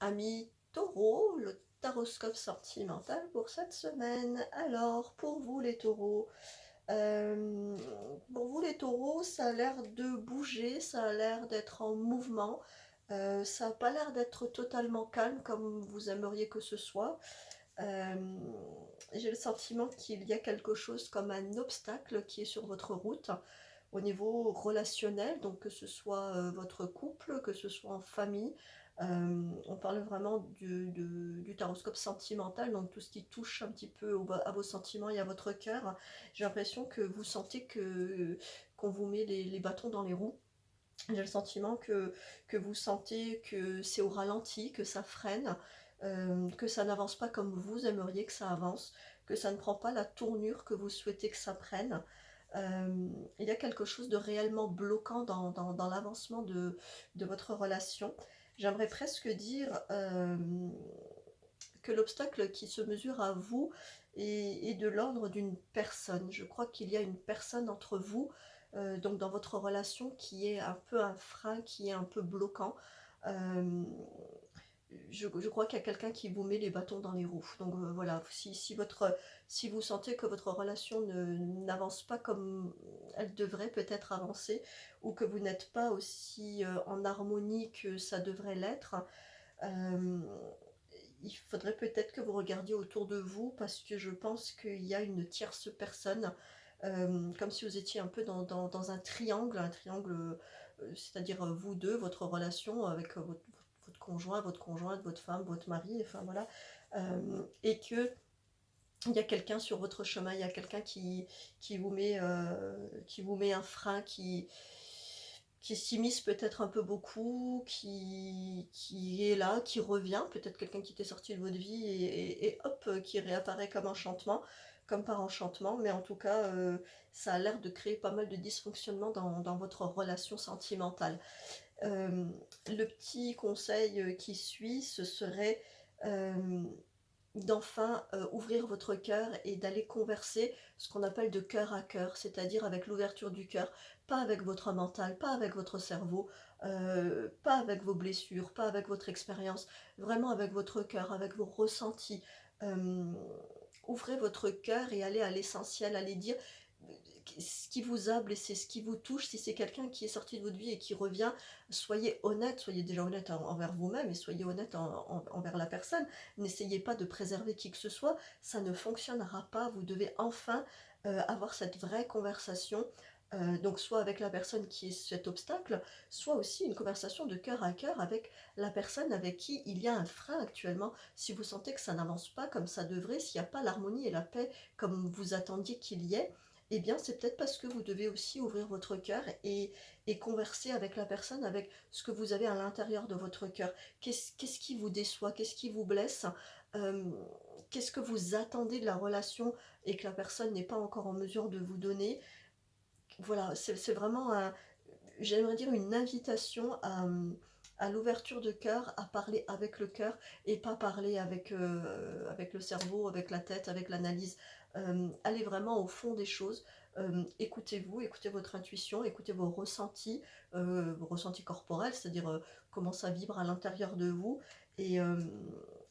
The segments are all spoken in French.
Amis taureaux, le taroscope sentimental pour cette semaine. Alors, pour vous les taureaux, euh, ça a l'air de bouger, ça a l'air d'être en mouvement. Ça n'a pas l'air d'être totalement calme comme vous aimeriez que ce soit. Euh, j'ai le sentiment qu'il y a quelque chose comme un obstacle qui est sur votre route au niveau relationnel, donc que ce soit votre couple, que ce soit en famille. On parle vraiment du taroscope sentimental, donc tout ce qui touche un petit peu à vos sentiments et à votre cœur. J'ai l'impression que vous sentez qu'on vous met les bâtons dans les roues. J'ai le sentiment que vous sentez que c'est au ralenti, que ça freine, que ça n'avance pas comme vous aimeriez que ça avance, que ça ne prend pas la tournure que vous souhaitez que ça prenne. Il y a quelque chose de réellement bloquant dans l'avancement de votre relation. J'aimerais presque dire que l'obstacle qui se mesure à vous est de l'ordre d'une personne. Je crois qu'il y a une personne entre vous, donc dans votre relation, qui est un peu un frein, qui est un peu bloquant. Euh, je crois qu'il y a quelqu'un qui vous met les bâtons dans les roues. Donc voilà, si vous sentez que votre relation n'avance pas comme elle devrait peut-être avancer, ou que vous n'êtes pas aussi en harmonie que ça devrait l'être, euh, il faudrait peut-être que vous regardiez autour de vous, parce que je pense qu'il y a une tierce personne, comme si vous étiez un peu dans un triangle, c'est-à-dire vous deux, votre relation avec votre conjoint, votre conjointe, votre femme, votre mari, enfin voilà, et que il y a quelqu'un sur votre chemin, il y a quelqu'un qui vous met un frein, qui s'immisce peut-être un peu beaucoup, qui est là, qui revient, peut-être quelqu'un qui était sorti de votre vie et hop, qui réapparaît comme enchantement, comme par enchantement, mais en tout cas, ça a l'air de créer pas mal de dysfonctionnements dans votre relation sentimentale. Euh, le petit conseil qui suit, ce serait d'enfin ouvrir votre cœur et d'aller converser ce qu'on appelle de cœur à cœur, c'est-à-dire avec l'ouverture du cœur, pas avec votre mental, pas avec votre cerveau, pas avec vos blessures, pas avec votre expérience, vraiment avec votre cœur, avec vos ressentis. Euh, ouvrez votre cœur et allez à l'essentiel, allez dire ce qui vous a blessé, ce qui vous touche. Si c'est quelqu'un qui est sorti de votre vie et qui revient, soyez honnête, soyez déjà honnête envers vous-même et soyez honnête envers la personne. N'essayez pas de préserver qui que ce soit, ça ne fonctionnera pas. Vous devez enfin avoir cette vraie conversation. Donc soit avec la personne qui est cet obstacle, soit aussi une conversation de cœur à cœur avec la personne avec qui il y a un frein actuellement. Si vous sentez que ça n'avance pas comme ça devrait, s'il n'y a pas l'harmonie et la paix comme vous attendiez qu'il y ait, eh bien c'est peut-être parce que vous devez aussi ouvrir votre cœur et converser avec la personne, avec ce que vous avez à l'intérieur de votre cœur. Qu'est-ce qui vous déçoit, qu'est-ce qui vous blesse, euh, qu'est-ce que vous attendez de la relation et que la personne n'est pas encore en mesure de vous donner. Voilà, c'est vraiment, j'aimerais dire, une invitation à l'ouverture de cœur, à parler avec le cœur et pas parler avec le cerveau, avec la tête, avec l'analyse. Allez vraiment au fond des choses. Écoutez-vous, écoutez votre intuition, écoutez vos ressentis corporels, c'est-à-dire comment ça vibre à l'intérieur de vous, et, euh,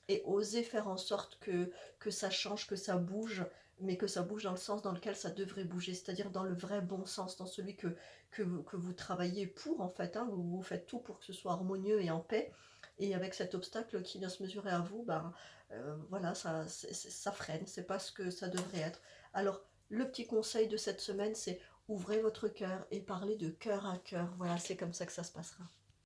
et osez faire en sorte que ça change, que ça bouge, mais que ça bouge dans le sens dans lequel ça devrait bouger, c'est-à-dire dans le vrai bon sens, dans celui que vous travaillez pour, en fait, hein, vous faites tout pour que ce soit harmonieux et en paix, et avec cet obstacle qui vient se mesurer à vous, ben, voilà, ça freine, c'est pas ce que ça devrait être. Alors, le petit conseil de cette semaine, c'est ouvrez votre cœur et parlez de cœur à cœur, voilà, c'est comme ça que ça se passera.